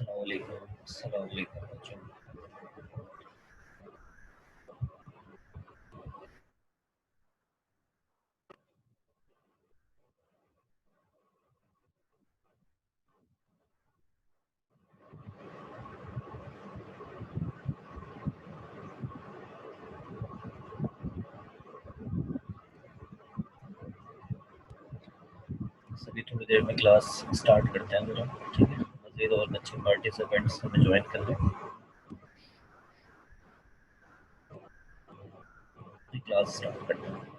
अस्सलाम वालेकुम बच्चों। सभी थोड़ी देर में क्लास स्टार्ट करते हैं जरा, ठीक है। मज़ीद और अच्छे पार्टिसिपेंट्स हमें ज्वाइन कर लें, क्लास स्टार्ट करते हैं।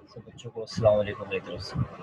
सब बच्चों को अस्सलाम वालेकुम मेरी तरफ से।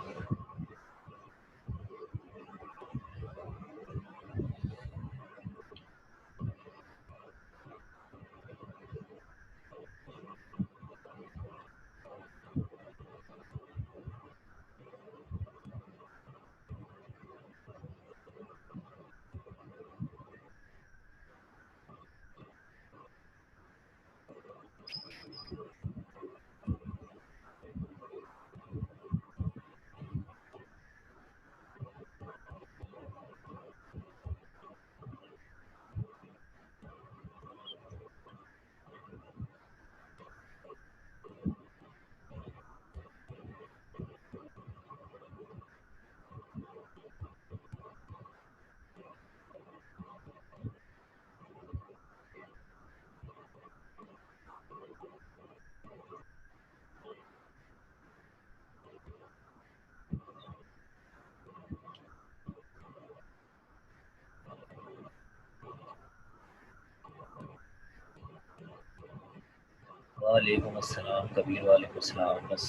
वालेकुम अस्सलाम कबीर, वालेकुम अस्सलाम। बस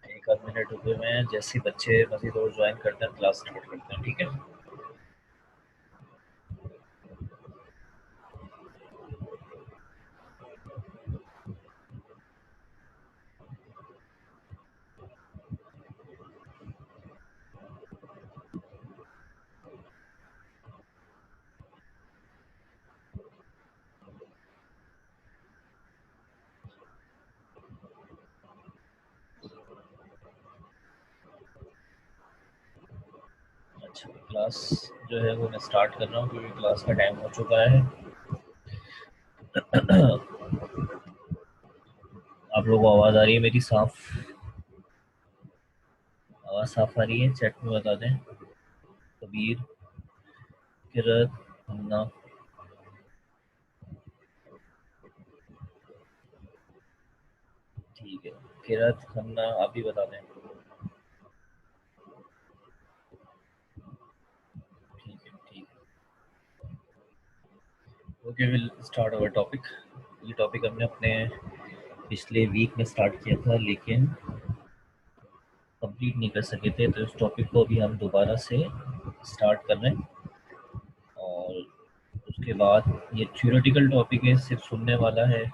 एक आध मिनट रुके हुए हैं, जैसे ही बच्चे मज़ीद और ज्वाइन करते हैं क्लास स्टार्ट करते हैं, ठीक है। अच्छा, क्लास जो है वो मैं स्टार्ट कर रहा हूँ क्योंकि क्लास का टाइम हो चुका है। आप लोगों को आवाज़ आ रही है मेरी साफ? आवाज़ साफ आ रही है? चैट में बता दें। कबीर, किरत, अन्ना, ठीक है। किरत, खन्ना, आप भी बता दें। ठीक है, ठीक है। Okay, will start our topic. ये टॉपिक हमने अपने पिछले वीक में स्टार्ट किया था लेकिन कंप्लीट नहीं कर सके थे, तो इस टॉपिक को अभी हम दोबारा से स्टार्ट कर रहे हैं। और उसके बाद ये थ्योरेटिकल टॉपिक है, सिर्फ सुनने वाला है,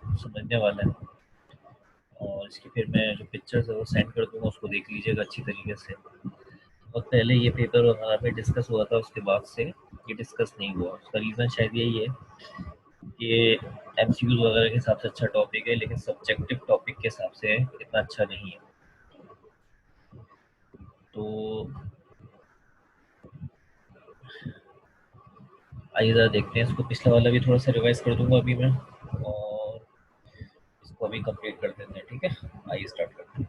समझने वाला है। और इसकी फिर मैं जो पिक्चर्स है वो सेंड कर दूंगा, उसको देख लीजिएगा अच्छी तरीके से। और पहले ये पेपर हमारा पे डिस्कस हुआ था, उसके बाद से ये डिस्कस नहीं हुआ। उसका रीज़न शायद यही है कि एमसीक्यूज वगैरह के हिसाब से अच्छा टॉपिक है लेकिन सब्जेक्टिव टॉपिक के हिसाब से इतना अच्छा नहीं है। तो आइए ज़रा देखते हैं इसको। पिछला वाला भी थोड़ा सा रिवाइज कर दूंगा अभी मैं, और इसको अभी कंप्लीट कर देते हैं, ठीक है। आइए स्टार्ट करते हैं।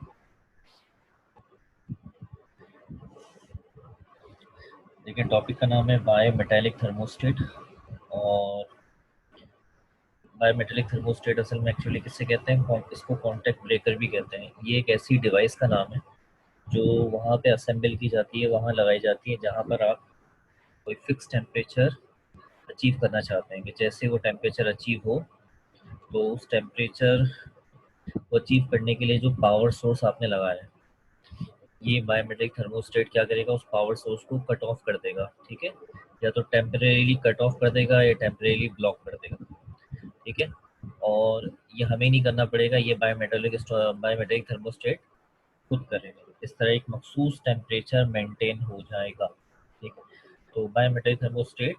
देखिए, टॉपिक का नाम है बायो मेटेलिक थर्मोस्टेट। और बायो मेटेलिक थर्मोस्टेट असल में एक्चुअली किससे कहते हैं? इसको कॉन्टैक्ट ब्रेकर भी कहते हैं। ये एक ऐसी डिवाइस का नाम है जो वहाँ पे असेंबल की जाती है, वहाँ लगाई जाती है जहाँ पर आप कोई फिक्स टेम्परेचर अचीव करना चाहते हैं। कि जैसे वो टेम्परेचर अचीव हो तो उस टेम्परेचर को अचीव करने के लिए जो पावर सोर्स आपने लगाया है, ये बायोमेट्रिक थर्मोस्टेट क्या करेगा? उस पावर सोर्स को कट ऑफ कर देगा, ठीक है। या तो टेम्परेरीली कट ऑफ कर देगा या टेम्परेरीली ब्लॉक कर देगा, ठीक है। और ये हमें नहीं करना पड़ेगा, ये बायोमेट्रिक थर्मोस्टेट खुद करेगा। इस तरह एक मखसूस टेम्परेचर मेंटेन हो जाएगा, ठीक है। तो बायोमेट्रिक थर्मोस्टेट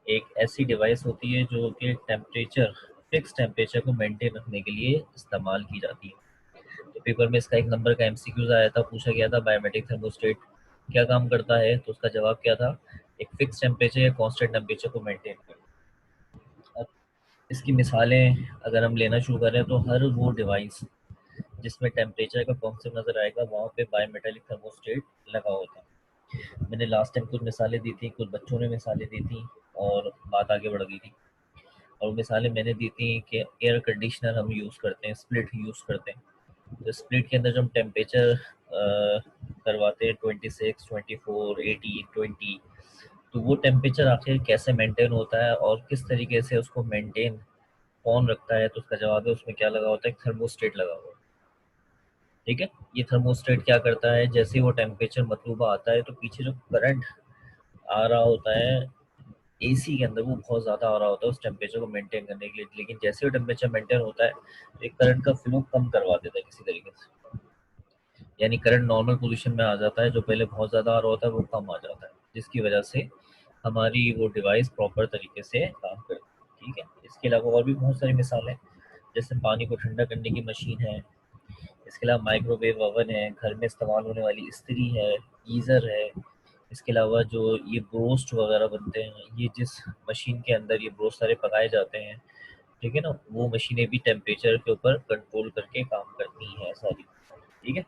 एक ऐसी डिवाइस होती है जो कि टेम्परेचर फिक्स टेम्परेचर को मेंटेन रखने के लिए इस्तेमाल की जाती है। तो पेपर में इसका एक नंबर का एमसीक्यूज आया था, पूछा गया था बायोमेट्रिक थर्मोस्टेट क्या काम करता है, तो उसका जवाब क्या था, एक फिक्स टेम्परेचर या कांस्टेंट टेम्परेचर को मेंटेन करता है। अब इसकी मिसालें अगर हम लेना शुरू करें तो हर वो डिवाइस जिसमें टेम्परेचर का कॉन्सेप्ट नजर आएगा वहाँ पे बायोमेटालिक थर्मोस्टेट लगा होता है। मैंने लास्ट टाइम कुछ मिसालें दी थी, कुछ बच्चों ने मिसालें दी थी और बात आगे बढ़ गई थी। और मिसालें मैंने दी थी कि एयर कंडीशनर हम यूज़ करते हैं, स्प्लिट यूज़ करते हैं। तो स्प्लिट के अंदर जो हम टेम्परेचर करवाते हैं 26, 24, 18, 20, तो वो टेम्परेचर आखिर कैसे मेंटेन होता है और किस तरीके से उसको मेंटेन कौन रखता है, तो उसका जवाब है उसमें क्या लगा होता है, थर्मोस्टेट लगा हुआ है। ठीक है, ये थर्मोस्टेट क्या करता है, जैसे ही वो टेम्परेचर मतलूबा आता है तो पीछे जो करंट आ रहा होता है एसी के अंदर वो बहुत ज़्यादा आ रहा होता है उस टेम्परेचर को मेंटेन करने के लिए, लेकिन जैसे ही टेम्परेचर मेंटेन होता है तो एक करंट का फ्लो कम करवा देता है किसी तरीके से, यानी करंट नॉर्मल पोजीशन में आ जाता है, जो पहले बहुत ज़्यादा आ रहा होता है वो कम आ जाता है, जिसकी वजह से हमारी वो डिवाइस प्रॉपर तरीके से काम करती है। ठीक है, इसके अलावा और भी बहुत सारी मिसाल हैं, जैसे पानी को ठंडा करने की मशीन है, इसके अलावा माइक्रोवेव ओवन है, घर में इस्तेमाल होने वाली इस्त्री है, गीज़र है। इसके अलावा जो ये ब्रोस्ट वगैरह बनते हैं, ये जिस मशीन के अंदर ये ब्रोस्ट सारे पकाए जाते हैं, ठीक है ना, वो मशीनें भी टेम्परेचर के ऊपर कंट्रोल करके काम करती हैं सारी। ठीक है,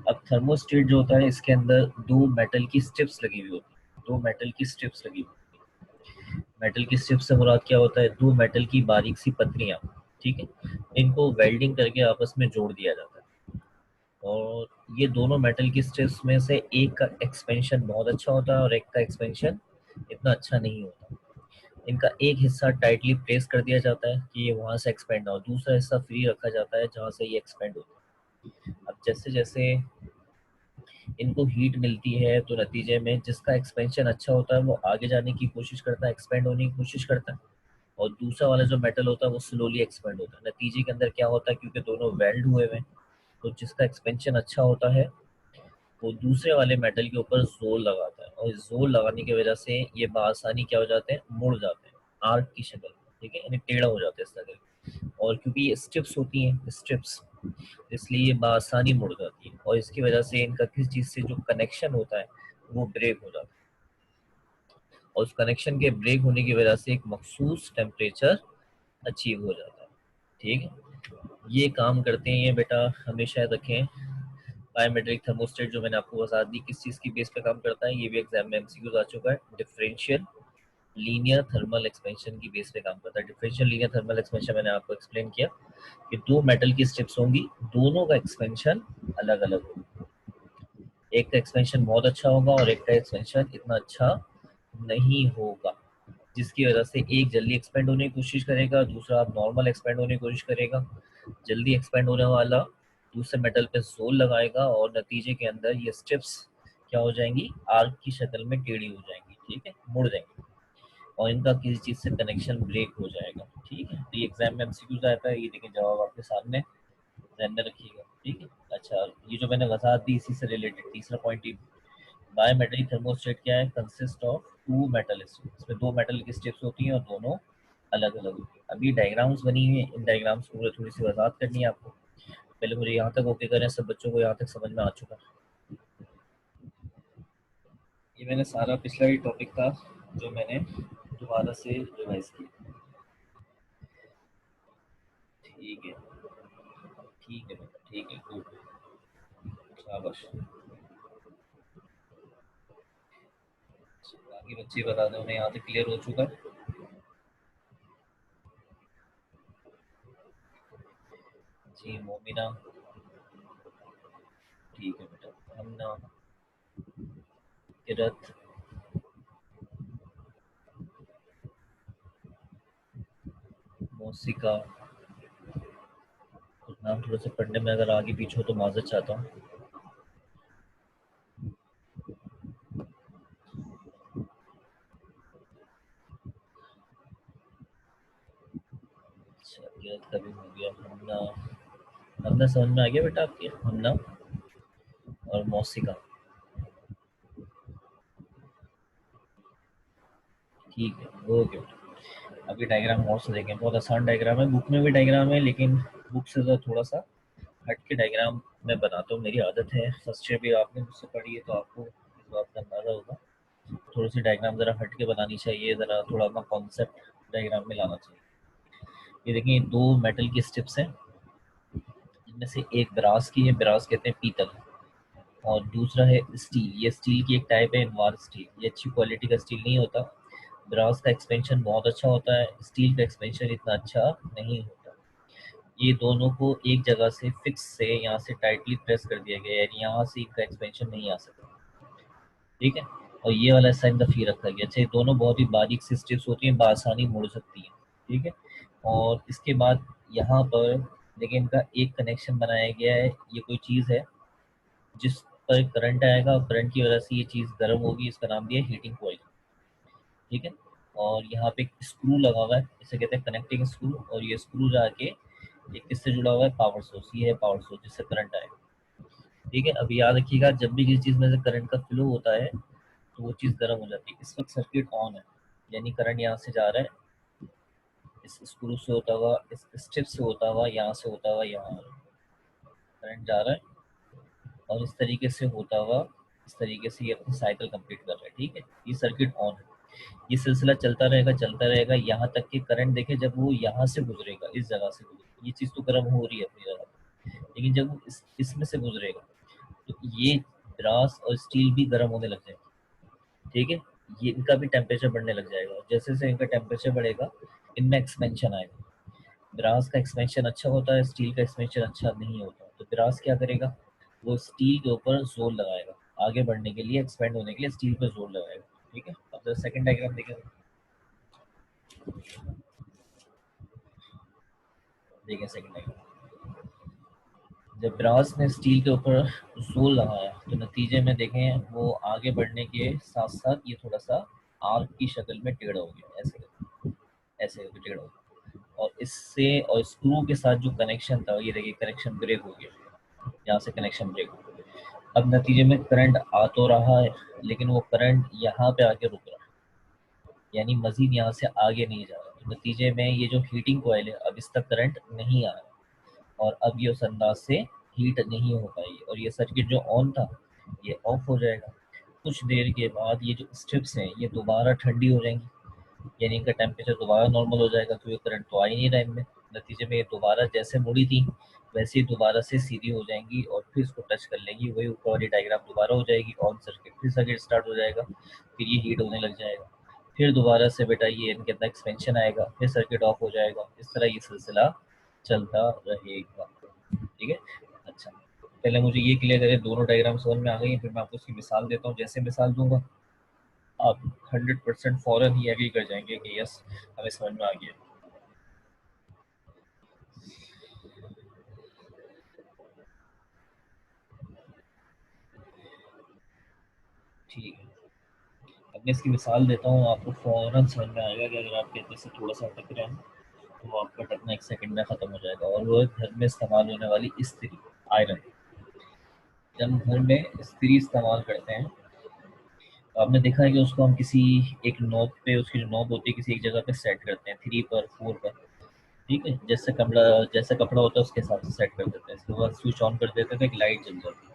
अब थर्मोस्टेट जो होता है इसके अंदर दो मेटल की स्ट्रिप्स लगी हुई होती है, दो मेटल की स्ट्रिप्स लगी हुई होती है। मेटल की स्ट्रिप्स से मुराद क्या होता है, दो मेटल की बारीक सी पत्रियां, ठीक है, इनको वेल्डिंग करके आपस में जोड़ दिया जाता है। और ये दोनों मेटल की स्ट्रिप्स में से एक का एक्सपेंशन बहुत अच्छा होता है और एक का एक्सपेंशन इतना अच्छा नहीं होता। इनका एक हिस्सा टाइटली प्लेस कर दिया जाता है कि ये वहां से एक्सपेंड ना हो, दूसरा हिस्सा फ्री रखा जाता है जहां से ये एक्सपेंड होता है। अब जैसे जैसे इनको हीट मिलती है तो नतीजे में जिसका एक्सपेंशन अच्छा होता है वो आगे जाने की कोशिश करता है, एक्सपेंड होने की कोशिश करता है, और दूसरा वाला जो मेटल होता है वो स्लोली एक्सपेंड होता है। नतीजे के अंदर क्या होता है, क्योंकि दोनों वेल्ड हुए हुए हैं, तो जिसका एक्सपेंशन अच्छा होता है वो दूसरे वाले मेटल के ऊपर जोर लगाता है, और इस जोर लगाने की वजह से ये बआसानी क्या हो जाते हैं, मुड़ जाते हैं आर्क की शक्ल में। ठीक है, यानी टेढ़ा हो जाता है इस तरह। और क्योंकि ये स्ट्रिप्स होती हैं, स्ट्रिप्स, इसलिए ये बआसानी मुड़ जाती है, और इसकी वजह से इनका किसी चीज़ से जो कनेक्शन होता है वो ब्रेक हो जाता है, और उस कनेक्शन के ब्रेक होने की वजह से एक मखसूस टेम्परेचर अचीव हो जाता है। ठीक है, ये काम करते हैं ये बेटा, हमेशा याद रखें। बायोमेट्रिक थर्मोस्टेट जो मैंने आपको बता दी किस चीज़ की बेस पे काम करता है, ये भी एग्जाम में एमसीक्यूज आ चुका है, डिफरेंशियल लीनियर थर्मल एक्सपेंशन की बेस पे काम करता है। डिफरेंशियल लीनियर थर्मल एक्सपेंशन मैंने आपको एक्सप्लेन किया कि दो मेटल की स्ट्रिप्स होंगी, दोनों का एक्सपेंशन अलग अलग होगा, एक का एक्सपेंशन बहुत अच्छा होगा और एक का एक्सपेंशन इतना अच्छा नहीं होगा, जिसकी वजह से एक जल्दी एक्सपेंड होने की कोशिश करेगा, दूसरा नॉर्मल एक्सपेंड होने की कोशिश करेगा। जल्दी एक्सपेंड होने वाला दूसरे मेटल पे जोर लगाएगा और नतीजे के अंदर ये स्ट्रिप्स क्या हो जाएंगी, आर्क की शक्ल में टेढ़ी हो जाएंगी, ठीक है, मुड़ जाएंगी, और इनका किसी चीज़ से कनेक्शन ब्रेक हो जाएगा। ठीक है, तो ये एग्जाम में एमसीक्यूज आता है, ये देखिए जवाब आपके सामने, ध्यान में रखिएगा। ठीक है, अच्छा, ये जो मैंने वजाहत दी इसी से रिलेटेड तीसरा पॉइंट, बायोमेट्रिक थर्मोस्टेट क्या है, consist of two metal strips, इसमें दो मेटल की स्ट्रिप्स होती हैं और दोनों अलग अलग होती हैं। अभी डायग्राम्स बनी हुई हैं, इन डायग्राम्स को थोड़ी सी वजाहत करनी है आपको, पहले मुझे यहाँ तक ओके करें, सब बच्चों को यहाँ तक समझ में आ चुका है। ये मैंने सारा पिछला ही टॉपिक था जो मैंने दोबारा से रिवाइज किया। ठीक है, ठीक है बेटा, ठीक है, गुड, शाबाश। बाकी बच्चे बता दें उन्हें यहाँ तक क्लियर हो चुका है। जी मोमिना, ठीक है बेटा, हमना, किरत, मौसिका, कुछ नाम थोड़ा सा पढ़ने में अगर आगे पीछे हो तो माजरत चाहता हूँ। अच्छा, किरत का भी हो गया, हमना, हमना समझ में आ गया बेटा आपके, हमना और मौसिका, ठीक है, ओके बेटा। अभी डायग्राम और से देखें, बहुत आसान डायग्राम है, बुक में भी डायग्राम है लेकिन बुक से तो थोड़ा सा हट के डायग्राम मैं बनाता हूँ, मेरी आदत है। फर्स्ट ईयर भी आपने मुझसे पढ़ी है तो आपको इस बात का अंदाज़ा होगा। थोड़ी सी डायग्राम ज़रा हट के बनानी चाहिए, ज़रा थोड़ा अपना कॉन्सेप्ट डायग्राम में लाना चाहिए। ये देखिए, दो मेटल की स्ट्रिप्स हैं, इनमें से एक ब्रास की है, ब्रास कहते हैं पीतल, और दूसरा है स्टील। ये स्टील की एक टाइप है, इनवार स्टील। ये अच्छी क्वालिटी का स्टील नहीं होता। ब्रास का एक्सपेंशन बहुत अच्छा होता है, स्टील का एक्सपेंशन इतना अच्छा नहीं होता। ये दोनों को एक जगह से फिक्स से यहाँ से टाइटली प्रेस कर दिया गया है, यानी यहाँ से इनका एक्सपेंशन नहीं आ सकता, ठीक है। और ये वाला साइन द फी रखा गया। अच्छा, ये दोनों बहुत ही बारीक सी स्ट्रिप्स होती हैं, बआसानी मुड़ सकती हैं, ठीक है। और इसके बाद यहाँ पर देखिए, इनका एक कनेक्शन बनाया गया है। ये कोई चीज़ है जिस पर करंट आएगा और करंट की वजह से ये चीज़ गर्म होगी, इसका नाम दिया हीटिंग कॉइल, ठीक है। और यहाँ पे एक स्क्रू लगा हुआ है, इसे कहते हैं कनेक्टिंग स्क्रू, और ये स्क्रू जाके ये किससे जुड़ा हुआ है, पावर सोर्स। ये है पावर सोर्स जिससे करंट आएगा, ठीक है। अब याद रखिएगा, जब भी किसी चीज़ में से करंट का फ्लो होता है तो वो चीज़ गर्म हो जाती है। इस वक्त सर्किट ऑन है, यानी करंट यहाँ से जा रहा है, इस स्क्रू से होता हुआ, इस स्ट्रिप से होता हुआ, यहाँ से होता हुआ, यहाँ करंट जा रहा है, और इस तरीके से होता हुआ, इस तरीके से ये अपनी साइकिल कंप्लीट कर रहा है, ठीक है। ये सर्किट ऑन है, ये सिलसिला चलता रहेगा यहाँ तक कि करंट देखे जब वो यहाँ से गुजरेगा, इस जगह से गुजरेगा, ये चीज़ तो गर्म हो रही है अपनी जगह पे, लेकिन जब वो इसमें से गुजरेगा तो ये ब्रास और स्टील भी गर्म होने लग जाएगा, ठीक है। ये इनका भी टेम्परेचर बढ़ने लग जाएगा, जैसे जैसे इनका टेम्परेचर बढ़ेगा इनमें एक्सपेंशन आएगा। ब्रास का एक्सपेंशन अच्छा होता है, स्टील का एक्सपेंशन अच्छा नहीं होता। तो ब्रास क्या करेगा, वो स्टील के ऊपर जोर लगाएगा, आगे बढ़ने के लिए, एक्सपेंड होने के लिए स्टील पर जोर लगाएगा, ठीक है। अब सेकंड डायग्राम देखें, देखें सेकंड डायग्राम। जब ब्रास ने स्टील के ऊपर जोर लगाया तो नतीजे में देखें, वो आगे बढ़ने के साथ साथ ये थोड़ा सा आर्क की शक्ल में टेढ़ा हो गया, ऐसे करके टेढ़ा हो गया। और इससे और स्क्रू के साथ जो कनेक्शन था, ये देखिए कनेक्शन ब्रेक हो गया, यहाँ से कनेक्शन ब्रेक हो गया। अब नतीजे में करंट आ तो रहा है, लेकिन वो करंट यहाँ पे आके रुक रहा है, यानी मजीद यहाँ से आगे नहीं जा रहा। तो नतीजे में ये जो हीटिंग कॉइल है, अब इस तक करंट नहीं आ रहा, और अब ये उस अंदाज से हीट नहीं हो पाएगी, और ये सर्किट जो ऑन था ये ऑफ हो जाएगा। कुछ देर के बाद ये जो स्ट्रिप्स हैं ये दोबारा ठंडी हो जाएंगी, यानी इनका टेम्परेचर दोबारा नॉर्मल हो जाएगा, तो ये करंट तो आ ही नहीं रहा इनमें। नतीजे में ये दोबारा जैसे मुड़ी थी वैसे ही दोबारा से सीधी हो जाएंगी, और फिर इसको टच कर लेंगी, वही ऊपर वाली डायग्राम दोबारा हो जाएगी ऑन सर्किट, फिर सर्किट स्टार्ट हो जाएगा, फिर ये हीट होने लग जाएगा, फिर दोबारा से बेटा ये इनके अंदर एक्सपेंशन आएगा, फिर सर्किट ऑफ हो जाएगा। इस तरह ये सिलसिला चलता रहेगा, ठीक है। अच्छा, पहले मुझे ये क्लियर करें, दोनों डायग्राम समझ में आ गई हैं, फिर मैं आपको उसकी मिसाल देता हूँ। जैसे मिसाल दूंगा आप 100% फौरन ही एग्री कर जाएंगे कि यस, हमें समझ में आ गया, ठीक है। अब मैं इसकी मिसाल देता हूँ, आपको फौरन समझ में आएगा कि अगर आप कहते से थोड़ा सा अटक रहे हैं तो आपका अटकना एक सेकंड में ख़त्म हो जाएगा। और वो है घर में इस्तेमाल होने वाली इस्त्री, आयरन। जब हम घर में इस्त्री इस्तेमाल करते हैं तो आपने देखा है कि उसको हम किसी एक नॉब पे, उसकी जो नॉब होती है किसी एक जगह पे सेट करते हैं, 3 पर 4 पर, ठीक है। जैसे कपड़ा होता है उसके हिसाब से सेट कर देते हैं। इसके बाद स्विच ऑन कर देते हैं तो एक लाइट जल जाती है।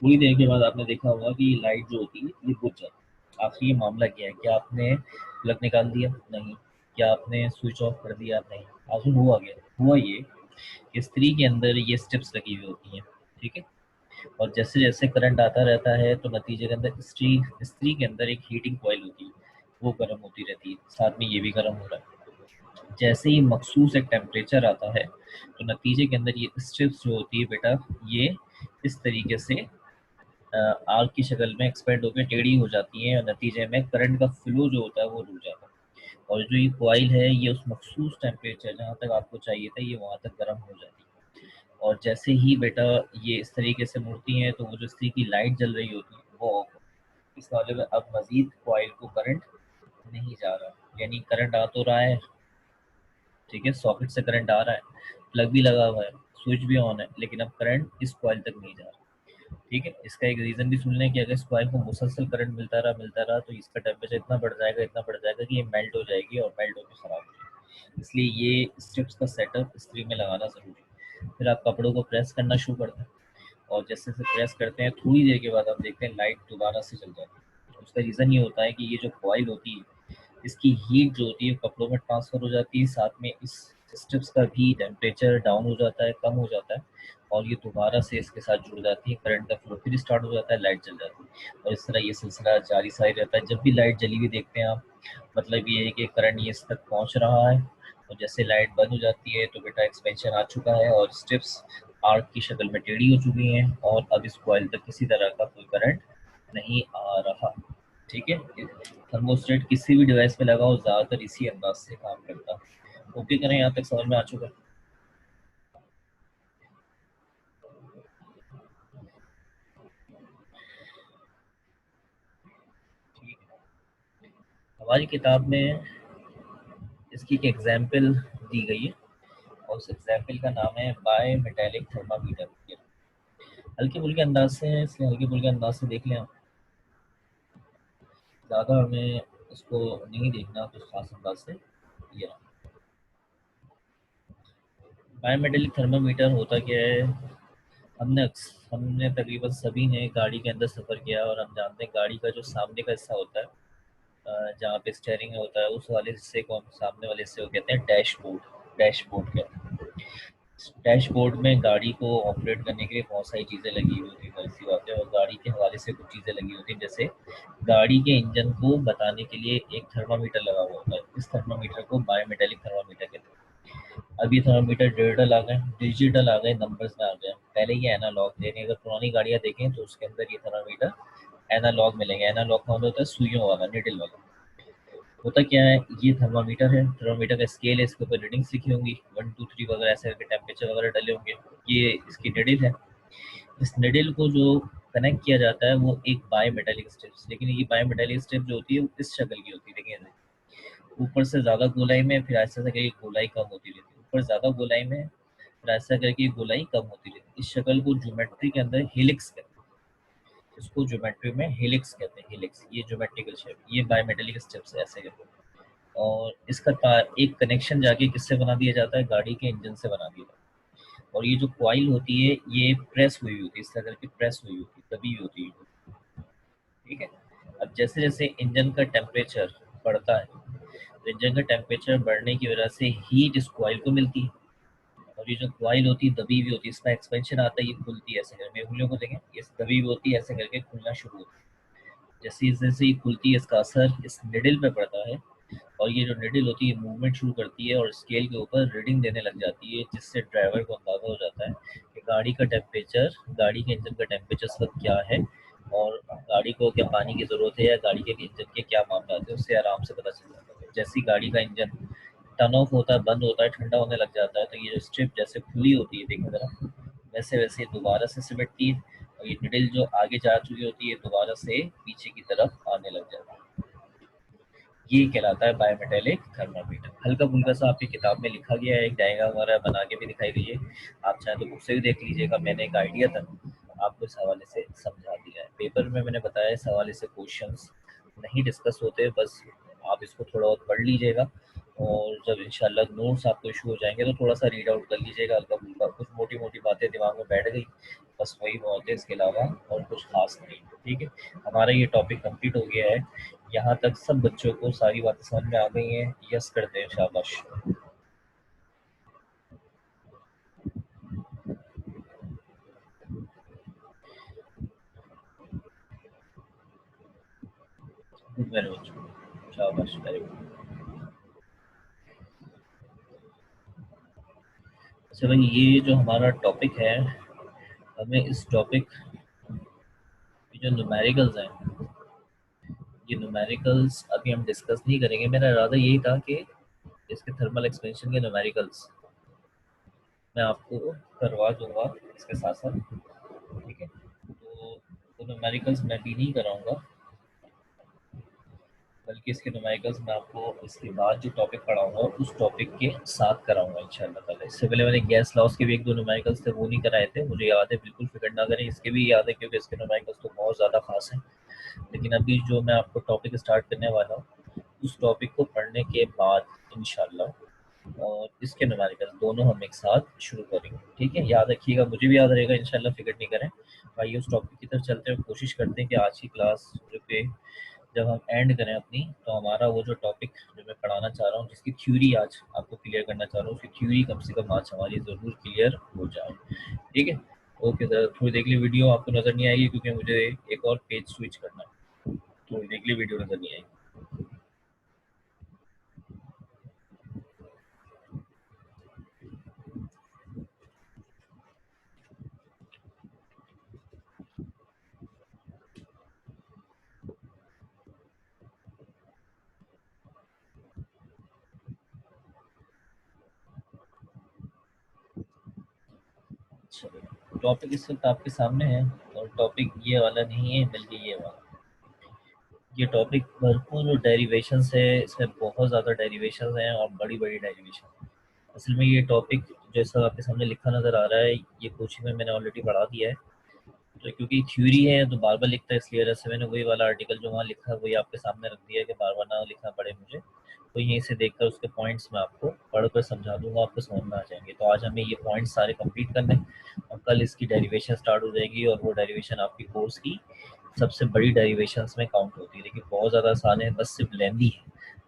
थोड़ी देर के बाद आपने देखा होगा कि लाइट जो होती है ये बुझ जाती है। आखिर ये मामला क्या है, क्या आपने प्लग निकाल दिया? नहीं। क्या आपने स्विच ऑफ कर दिया? नहीं। आखिर हुआ क्या? हुआ ये कि स्त्री के अंदर ये स्टेप्स लगी हुई होती हैं, ठीक है। और जैसे जैसे करंट आता रहता है तो नतीजे के अंदर स्त्री स्त्री के अंदर एक हीटिंग कॉइल होती है, वो गर्म होती रहती है, साथ में ये भी गर्म हो रहा है। जैसे ही मखसूस एक टेम्परेचर आता है तो नतीजे के अंदर ये स्ट्रिप्स जो होती है बेटा, ये इस तरीके से आग की शक्ल में एक्सपेंड होकर टेढ़ी हो जाती हैं, और नतीजे में करंट का फ्लो जो होता है वो रुक जाता है। और जो ये कॉइल है ये उस मखसूस टेम्परेचर जहाँ तक आपको चाहिए था ये वहाँ तक गर्म हो जाती है। और जैसे ही बेटा ये इस तरीके से मुड़ती हैं तो वो जो स्त्री की लाइट जल रही होती है वो ऑफ होती है। इस मामले में अब मजीद कॉइल को करंट नहीं जा रहा, यानी करंट आ तो रहा है, ठीक है, सॉकेट से करंट आ रहा है, प्लग भी लगा हुआ है, स्विच भी ऑन है, लेकिन अब करंट इस कॉइल तक नहीं जा रहा। ठीक है, इसका एक रीज़न भी सुन लें कि अगर इस कॉइल को मुसलसल करंट मिलता रहा तो इसका टेम्परेचर इतना बढ़ जाएगा कि ये मेल्ट हो जाएगी और मेल्ट होकर ख़राब हो जाएगी। इसलिए ये स्ट्रिप्स का सेटअप इस्त्री में लगाना ज़रूरी है। फिर आप कपड़ों को प्रेस करना शुरू करते हैं और जैसे-जैसे प्रेस करते हैं थोड़ी देर के बाद आप देखते हैं लाइट दोबारा से जल जाती है। तो उसका रीज़न ये होता है कि ये जो कॉइल होती है, इसकी हीट जो होती है कपड़ों में ट्रांसफ़र हो जाती है, साथ में इस स्ट्रिप्स का भी टेम्परेचर डाउन हो जाता है, कम हो जाता है और ये दोबारा से इसके साथ जुड़ जाती है, करंट का फ्लो फिर स्टार्ट हो जाता है, लाइट जल जाती है और इस तरह ये सिलसिला जारी-सारी रहता है। जब भी लाइट जली हुई देखते हैं आप, मतलब ये है कि करंट ये इस तक पहुँच रहा है और जैसे लाइट बंद हो जाती है तो बेटा एक्सपेंशन आ चुका है और स्ट्रिप्स आर्क की शक्ल में टेढ़ी हो चुकी हैं और अब इस कॉइल तक किसी तरह का कोई करंट नहीं आ रहा। ठीक है? थर्मोस्टेट किसी भी डिवाइस पे लगाओ ज़्यादातर इसी अंदाज से काम करता है। ओके करें, यहाँ तक समझ में आ चुका है? ठीक है। हमारी किताब में इसकी एक एग्जाम्पल दी गई है और उस एग्जाम्पल का नाम है बाय मेटेलिक थर्मामीटर। हल्के फुल्के अंदाज से है, इसलिए हल्के फुल्के अंदाज से देख लें आप। ज़्यादा हमें इसको नहीं देखना कुछ खास अंदाज से। ये बाय मेटेलिक थर्मामीटर होता क्या है? हमने तकरीबन सभी ने गाड़ी के अंदर सफ़र किया और हम जानते हैं गाड़ी का जो सामने का हिस्सा होता है, जहाँ पे स्टीयरिंग होता है, उस वाले हिस्से को हम सामने वाले हिस्से को कहते हैं डैशबोर्ड। डैशबोर्ड कहते हैं। डैशबोर्ड में गाड़ी को ऑपरेट करने के लिए बहुत सारी चीज़ें लगी हुई होती हैं, ज़ाहिर-सी बात है, और गाड़ी के हवाले से कुछ चीज़ें लगी होती हैं, जैसे गाड़ी के इंजन को बताने के लिए एक थर्मामीटर लगा हुआ होता है। इस थर्मामीटर को बायोमेटालिक थर्मामीटर कहते हैं। अब ये थर्मामीटर डिजिटल आ गए, नंबर्स में आ गए। पहले ये एनालॉग थे, यानी अगर पुरानी गाड़ियाँ देखें तो उसके अंदर ये थर्मामीटर एनालॉग मिलेंगे। एनालॉग का मतलब होता है सुइयों वाला, निडल वाला। होता क्या है, ये थर्मामीटर है, थर्मामीटर का स्केल है, इसके ऊपर रीडिंग्स लिखी होंगी 1 2 3 वगैरह, ऐसे करके टेम्परेचर वगैरह डले होंगे। ये इसकी निडल है। इस निडल को जो कनेक्ट किया जाता है वो एक बाय मेटेलिक स्ट्रिप्स, लेकिन ये बाय मेटेलिक स्ट्रिप जो होती है वो इस शक्ल की होती है, देखिए ऐसे। ऊपर से ज़्यादा गोलाई में, फिर ऐसा करके गोलाई कम होती रहती है। ऊपर ज़्यादा गोलाई में, फिर ऐसा करके गोलाई कम होती रहती है। इस शक्ल को ज्योमेट्री के अंदर हेलिक्स कहते हैं। इसको ज्योमेट्री में हेलिक्स कहते हैं, हेलिक्स। ये ज्योमेट्रिकल शेप, ये बाय मेटेलिक स्ट्रिप्स ऐसे करके। और इसका तार एक कनेक्शन जाके किससे बना दिया जाता है? गाड़ी के इंजन से बना दिया जाता है। और ये जो कॉइल होती है ये प्रेस हुई होती है, इस तरह की प्रेस हुई होती है, दबी हुई होती है। ठीक है। अब जैसे जैसे इंजन का टेम्परेचर बढ़ता है तो इंजन का टेम्परेचर बढ़ने की वजह से हीट इस कॉइल को मिलती है और ये जो कॉइल होती है दबी हुई होती है, इसका एक्सपेंशन आता है, ये खुलती है ऐसे करके। उंगलियों को देखें, ये दबी हुई होती है, ऐसे करके खुलना शुरू होती है। जैसे जैसे ये खुलती है इसका असर इस निडल पे पड़ता है और ये जो निडल होती है मूवमेंट शुरू करती है और स्केल के ऊपर रीडिंग देने लग जाती है, जिससे ड्राइवर को अंदाज़ा हो जाता है कि गाड़ी का टेम्परेचर, गाड़ी के इंजन का टेम्परेचर इस वक्त क्या है और गाड़ी को क्या पानी की ज़रूरत है या गाड़ी के इंजन के क्या मामला है, उससे आराम से पता चल जाता है। जैसी गाड़ी का इंजन टर्न ऑफ होता है, बंद होता है, ठंडा होने लग जाता है, तो ये जो स्ट्रिप जैसे खुली होती है, देखो ज़रा, वैसे वैसे दोबारा से सिमटती है और ये निडल जो आगे जा चुकी होती है दोबारा से पीछे की तरफ आने लग जाती है। ये कहलाता है बायोमेटेलिक थर्मामीटर। हल्का-फुल्का सा आपकी किताब में लिखा गया है, एक डायग्राम वगैरह बना के भी दिखाई गई है। आप चाहें तो बुक से भी देख लीजिएगा, मैंने एक आइडिया था, आपको इस हवाले से समझा दिया है। पेपर में मैंने बताया इस हवाले से क्वेश्चंस नहीं डिस्कस होते, बस आप इसको थोड़ा बहुत पढ़ लीजिएगा और जब इंशाल्लाह नोट्स आपको इशू हो जाएँगे तो थोड़ा-सा रीड आउट कर लीजिएगा हल्का-फुल्का। कुछ मोटी-मोटी बातें दिमाग में बैठ गई, बस वही बहुत है, इसके अलावा और कुछ ख़ास नहीं। ठीक है? हमारा ये टॉपिक कंप्लीट हो गया है। यहाँ तक सब बच्चों को सारी बातें समझ में आ गई हैं? यस करते हैं, शाबाश। गुड, वेरी मच, शाबाश, वेरी गुड। अच्छा भाई, ये जो हमारा टॉपिक है, हमें इस टॉपिक की जो न्यूमेरिकल्स हैं, ये न्यूमेरिकल्स अभी हम डिस्कस नहीं करेंगे। मेरा इरादा यही था कि इसके थर्मल एक्सपेंशन के न्यूमेरिकल्स मैं आपको करवा दूंगा इसके साथ साथ। ठीक है, तो न्यूमेरिकल्स मैं भी नहीं कराऊंगा, बल्कि इसके नुमेरिकल्स मैं आपको इसके बाद जो टॉपिक पढ़ाऊंगा उस टॉपिक के साथ कराऊंगा इंशाल्लाह ताला। इससे पहले मैंने गैस लॉस के भी एक दो नुमेरिकल्स थे, वो नहीं कराए थे, मुझे याद है, बिल्कुल फिक्र ना करें। इसके भी याद है क्योंकि इसके नुमेरिकल्स तो बहुत ज़्यादा खास हैं। लेकिन अभी जो मैं आपको टॉपिक स्टार्ट करने वाला हूँ उस टॉपिक को पढ़ने के बाद इंशाल्लाह और इसके नुमेरिकल्स दोनों हम एक साथ शुरू करेंगे। ठीक है, याद रखिएगा, मुझे भी याद रहेगा इंशाल्लाह, फिक्र नहीं करें। आइए उस टॉपिक की तरफ चलते हैं। कोशिश करते हैं कि आज की क्लास पे जब हम एंड करें अपनी, तो हमारा वो जो टॉपिक जो मैं पढ़ाना चाह रहा हूँ, जिसकी थ्योरी आज आपको क्लियर करना चाह रहा हूँ, उसकी थ्योरी कम से कम आज हमारी ज़रूर क्लियर हो जाए। ठीक है, ओके सर, थोड़ी देख ली वीडियो, आपको नज़र नहीं आएगी क्योंकि मुझे एक और पेज स्विच करना है। थोड़ी देख ली वीडियो, नज़र नहीं आएगी। चलो, टॉपिक इस वक्त आपके सामने है और टॉपिक ये वाला नहीं है बल्कि ये वाला। ये टॉपिक भरपूर डेरिवेशंस है, इसमें बहुत ज़्यादा डेरिवेशंस हैं और बड़ी बड़ी डेरिवेशन। असल में ये टॉपिक जैसा आपके सामने लिखा नज़र आ रहा है, ये कोचिंग में मैंने ऑलरेडी पढ़ा दिया है। तो क्योंकि थ्योरी है तो बार बार लिखता है, इसलिए वजह से मैंने वही वाला आर्टिकल जो वहाँ लिखा है वही आपके सामने रख दिया है कि बार बार ना लिखना पड़े मुझे। तो यहीं से देखकर उसके पॉइंट्स मैं आपको पढ़कर समझा दूंगा, आपको समझ में आ जाएंगे। तो आज हमें ये पॉइंट्स सारे कंप्लीट करने हैं और कल इसकी डेरिवेशन स्टार्ट हो जाएगी और वो डेरिवेशन आपकी कोर्स की सबसे बड़ी डेरिवेशंस में काउंट होती है। देखिए बहुत ज़्यादा आसान है, बस सिर्फ लेंदी है।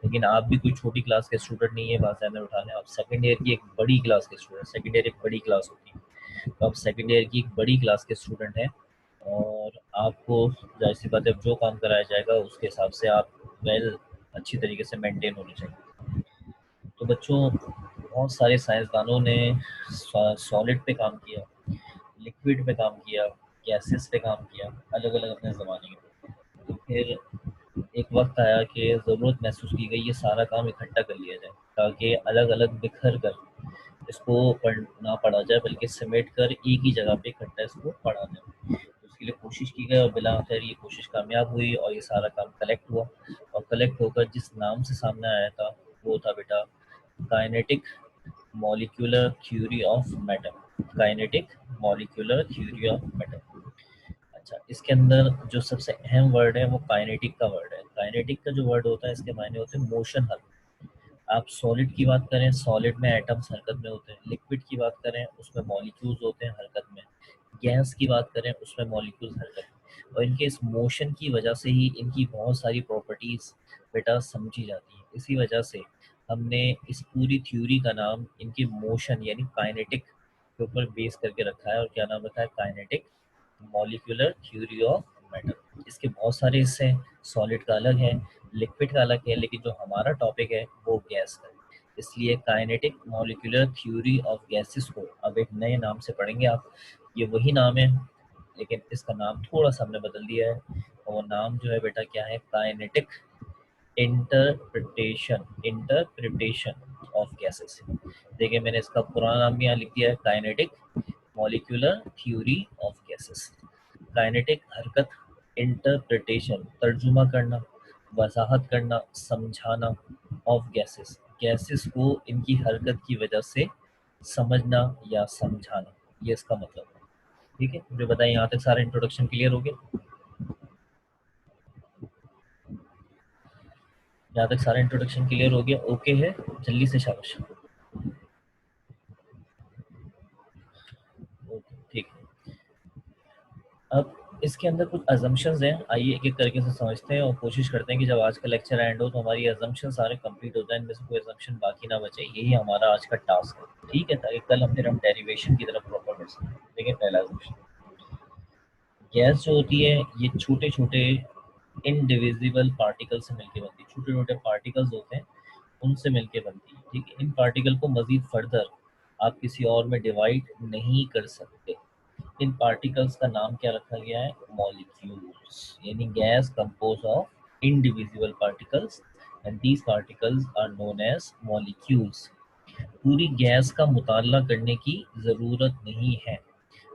लेकिन आप भी कोई छोटी क्लास के स्टूडेंट नहीं है बात ध्यान में उठाने, आप सेकेंड ईयर की एक बड़ी क्लास के स्टूडेंट, सेकेंड ईयर एक बड़ी क्लास होती है, तो आप सेकेंड ईयर की एक बड़ी क्लास के स्टूडेंट हैं और आपको जाहिर सी बात है जो काम कराया जाएगा उसके हिसाब से आप वेल अच्छी तरीके से मेंटेन होनी चाहिए। तो बच्चों, बहुत सारे साइंसदानों ने सॉलिड पे काम किया, लिक्विड पे काम किया, गैसेस पे काम किया, अलग अलग अपने ज़माने में। तो फिर एक वक्त आया कि ज़रूरत महसूस की गई ये सारा काम इकट्ठा कर लिया जाए ताकि अलग अलग बिखर कर इसको ना पढ़ा जाए बल्कि समेट कर एक ही जगह पे इकट्ठा इसको पढ़ा जाए। तो उसके लिए कोशिश की गई और बिला खैर ये कोशिश कामयाब हुई और ये सारा काम कलेक्ट हुआ। और कलेक्ट होकर जिस नाम से सामने आया था वो था बेटा kinetic molecular theory of matter. Kinetic molecular theory of matter. अच्छा, इसके अंदर जो सबसे अहम वर्ड है वो काइनेटिक का वर्ड है। काइनेटिक का जो वर्ड होता है इसके मायने होते हैं मोशन हर। आप सॉलिड की बात करें, सॉलिड में एटम्स हरकत में होते हैं। लिक्विड की बात करें, उसमें मॉलिक्यूल्स होते हैं हरकत में। गैस की बात करें, उसमें मॉलिक्यूल्स हरकत में। और इनके इस मोशन की वजह से ही इनकी बहुत सारी प्रॉपर्टीज़ बेटा समझी जाती हैं। इसी वजह से हमने इस पूरी थ्योरी का नाम इनकी मोशन यानी काइनेटिक के ऊपर बेस करके रखा है। और क्या नाम रखा है? Kinetic molecular theory of matter. इसके बहुत सारे हिस्से हैं, सॉलिड का अलग है, लिक्विड का अलग है, लेकिन जो हमारा टॉपिक है वो गैस का है। इसलिए kinetic molecular theory of gases को अब एक नए नाम से पढ़ेंगे आप। ये वही नाम है लेकिन इसका नाम थोड़ा सा हमने बदल दिया है और वो नाम जो है बेटा क्या है? Kinetic interpretation of gases. देखिए मैंने इसका पुराना नाम भी यहाँ लिख दिया है, kinetic molecular theory of gases. Kinetic हरकत, इंटरप्रिटेशन तर्जुमा करना, वजाहत करना, समझाना ऑफ गैसेस। गैसेस को इनकी हरकत की वजह से समझना या समझाना, ये इसका मतलब है। ठीक है, मुझे बताइए यहाँ तक सारा इंट्रोडक्शन क्लियर हो गया? यहाँ तक सारा इंट्रोडक्शन क्लियर हो गया? ओके है, जल्दी से शाबाश। ओके ठीक है। अब इसके अंदर कुछ अजम्पशंस हैं, आइए एक एक तरीके से समझते हैं और कोशिश करते हैं कि जब आज का लेक्चर एंड हो तो हमारी अजम्पशन सारे कंप्लीट हो जाए, इनमें से कोई अजम्पशन बाकी ना बचे। यही हमारा आज का टास्क है, ठीक है, ताकि कल हम फिर हम डेरिवेशन की तरफ प्रॉपर बढ़ सकें। देखिए पहला अजम्पशन, गैस जो होती है ये छोटे छोटे इनडिविजिबल पार्टिकल से मिलकर बनती है। छोटे छोटे पार्टिकल्स होते हैं उनसे मिलकर बनती है। ठीक है, इन पार्टिकल को मजीद फर्दर आप किसी और में डिवाइड नहीं कर सकते। इन पार्टिकल्स का नाम क्या रखा गया है? मॉलिक्यूल्स। यानी gas compose of individual particles and these particles are known as molecules. पूरी गैस का मुताला करने की ज़रूरत नहीं है,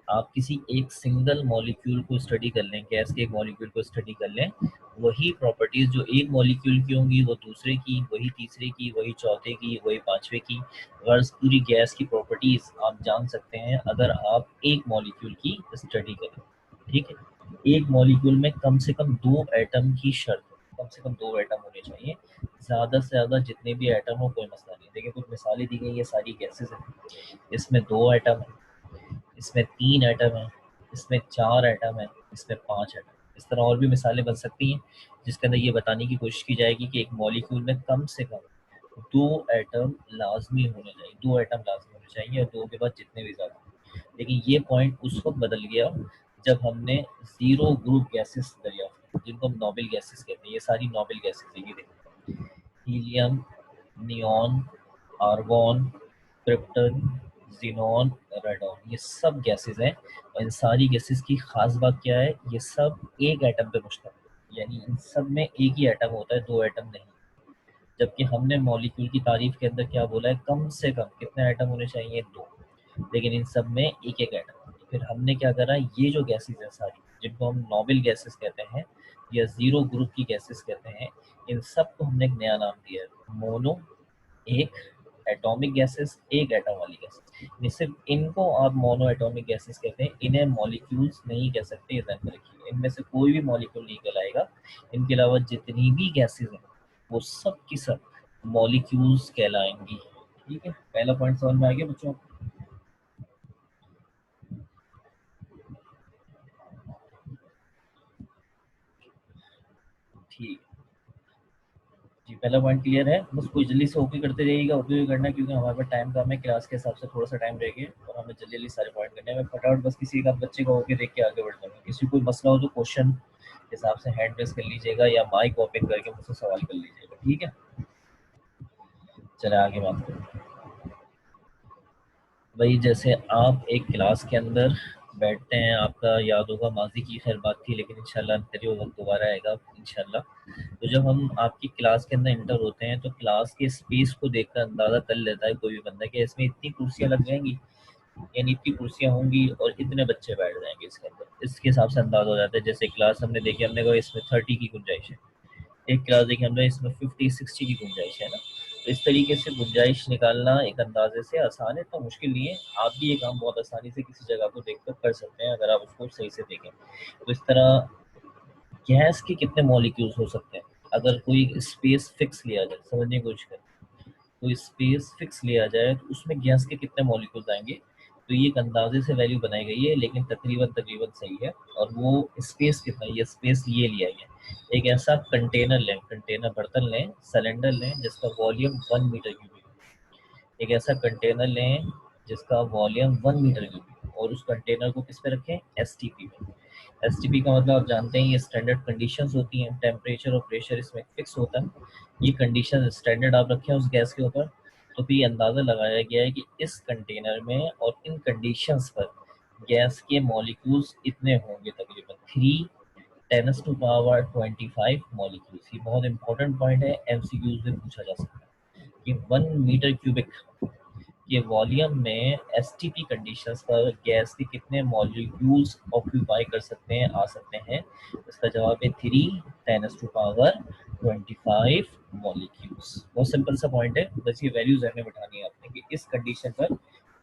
आप किसी एक सिंगल मॉलिक्यूल को स्टडी कर लें, गैस के एक मॉलिक्यूल को स्टडी कर लें, वही प्रॉपर्टीज जो एक मॉलिक्यूल की होंगी वो दूसरे की, वही तीसरे की, वही चौथे की, वही पांचवे की। गर्ल्स पूरी गैस की प्रॉपर्टीज आप जान सकते हैं अगर आप एक मॉलिक्यूल की स्टडी करें। ठीक है, एक मॉलिक्यूल में कम से कम 2 एटम की शर्त है, कम से कम 2 एटम होने चाहिए। ज़्यादा से ज़्यादा जितने भी एटम हो कोई मसला नहीं। देखिए कुछ मिसालें दी गई, ये सारी गैसेस हैं। इसमें 2 एटम है, इसमें 3 एटम है, इसमें 4 एटम है, इसमें 5 एटम। इस तरह और भी मिसालें बन सकती हैं जिसके अंदर ये बताने की कोशिश की जाएगी कि एक मॉलिक्यूल में कम से कम 2 एटम लाजमी होने चाहिए, 2 एटम लाजमी होने चाहिए, और 2 के बाद जितने भी ज़्यादा। लेकिन ये पॉइंट उस वक्त बदल गया जब हमने ज़ीरो ग्रुप गैसेस दरियाफ्त की, जिनको हम नोबेल गैसेस कहते हैं। ये सारी नोबेल गैसेस है, ये देखिए, helium, neon, argon, krypton, xenon, radon, ये सब गैसेस हैं। और इन सारी गैसेस की खास बात क्या है, ये सब एक एटम पे मुश्तमिल है, यानी इन सब में एक ही एटम होता है, 2 एटम नहीं। जबकि हमने मॉलिक्यूल की तारीफ के अंदर क्या बोला है, कम से कम कितने एटम होने चाहिए, 2। लेकिन इन सब में एक एक एटम। फिर हमने क्या करा, ये जो गैसेस हैं सारी, जिनको हम नोबेल गैसेस कहते हैं या जीरो ग्रुप की गैसेस कहते हैं, इन सब को हमने एक नया नाम दिया है, मोनो, एक एटॉमिक गैसेस, एक एटम वाली गैसेस। ये सिर्फ इनको आप मोनो एटॉमिक गैसेस कहते हैं, इन्हें मॉलिक्यूल्स नहीं कह सकते, ये ध्यान में रखिए। इनमें से कोई भी मॉलिक्यूल नहीं कहलाएगा। इनके अलावा जितनी भी गैसेस हैं वो सब की सब मॉलिक्यूल्स कहलाएंगी। ठीक है, पहला पॉइंट समझ में आ गया बच्चों? ठीक, जी पहला पॉइंट क्लियर है। बस कोई जल्दी से ओके करते जाइएगा, ओके भी करना है क्योंकि हमारे पास टाइम कम है, क्लास के हिसाब से थोड़ा सा टाइम रह गया और हमें जल्दी जल्दी सारे पॉइंट करने हैं। मैं फटाफट बस किसी का बच्चे का ओके देख के आगे बढ़ जाऊँगा। किसी को कोई मसला हो तो क्वेश्चन के हिसाब से हैंड रेस कर लीजिएगा या माइक ओपन करके मुझसे सवाल कर लीजिएगा। ठीक है, चले आगे बात करें। भाई जैसे आप एक क्लास के अंदर बैठते हैं, आपका याद होगा माजी की खैर बात थी, लेकिन इंशाल्लाह तेरे वो वक्त दोबारा आएगा इंशाल्लाह। तो जब हम आपकी क्लास के अंदर इंटर होते हैं तो क्लास के स्पेस को देखकर अंदाज़ा कर लेता है कोई भी बंदा कि इसमें इतनी कुर्सियाँ लग जाएंगी, यानी इतनी कुर्सियाँ होंगी और इतने बच्चे बैठ जाएंगे इसके अंदर। इसके हिसाब से अंदाज़ा हो जाता है। जैसे क्लास हमने देखी, हमने कहा इसमें 30 की गुंजाइश है, एक क्लास देखिए हमने इसमें 50-60 की गुंजाइश है ना। तो इस तरीके से गुंजाइश निकालना एक अंदाजे से आसान है, तो मुश्किल नहीं है। आप भी ये काम बहुत आसानी से किसी जगह को देखकर कर सकते हैं अगर आप उसको सही से देखें। तो इस तरह गैस के कितने मॉलिक्यूल्स हो सकते हैं, अगर कोई स्पेस फिक्स लिया जाए, समझने की कोशिश करें, कोई स्पेस फिक्स लिया जाए तो उसमें गैस के कितने मॉलिक्यूल्स आएंगे। तो ये एक अंदाजे से वैल्यू बनाई गई है, लेकिन तकरीबन तकरीबन सही है। और वो स्पेस कितना, ये स्पेस ये लिया गया, एक ऐसा कंटेनर लें, कंटेनर बर्तन लें, सिलेंडर लें जिसका वॉल्यूम 1 मीटर क्यूबिक, एक ऐसा कंटेनर लें जिसका वॉल्यूम 1 मीटर क्यूबिक, और उस कंटेनर को किस पे रखें, एसटीपी में। एसटीपी का मतलब आप जानते हैं ये स्टैंडर्ड कंडीशंस होती हैं, टेम्परेचर और प्रेशर इसमें फिक्स होता है। ये कंडीशन स्टैंडर्ड आप रखें उस गैस के ऊपर, तो भी अंदाज़ा लगाया गया है कि इस कंटेनर में और इन कंडीशंस पर गैस के मॉलिक्यूल्स इतने होंगे, तकरीबन 3 × 10⁻25 मॉलिक्यूल्स। ये बहुत इंपॉर्टेंट पॉइंट है, एमसीक्यूज में पूछा जा सकता है कि 1 मीटर क्यूबिक के वॉल्यूम में एसटीपी कंडीशंस पर गैस के कितने मॉलिक्यूल्स ऑक्यूपाई कर सकते हैं, आ सकते हैं। इसका जवाब है 3 × 10⁻25 मॉलिक्यूल्स। बहुत सिंपल सा पॉइंट है, बस ये वैल्यूज हमें बैठानी है आपने कि इस कंडीशन पर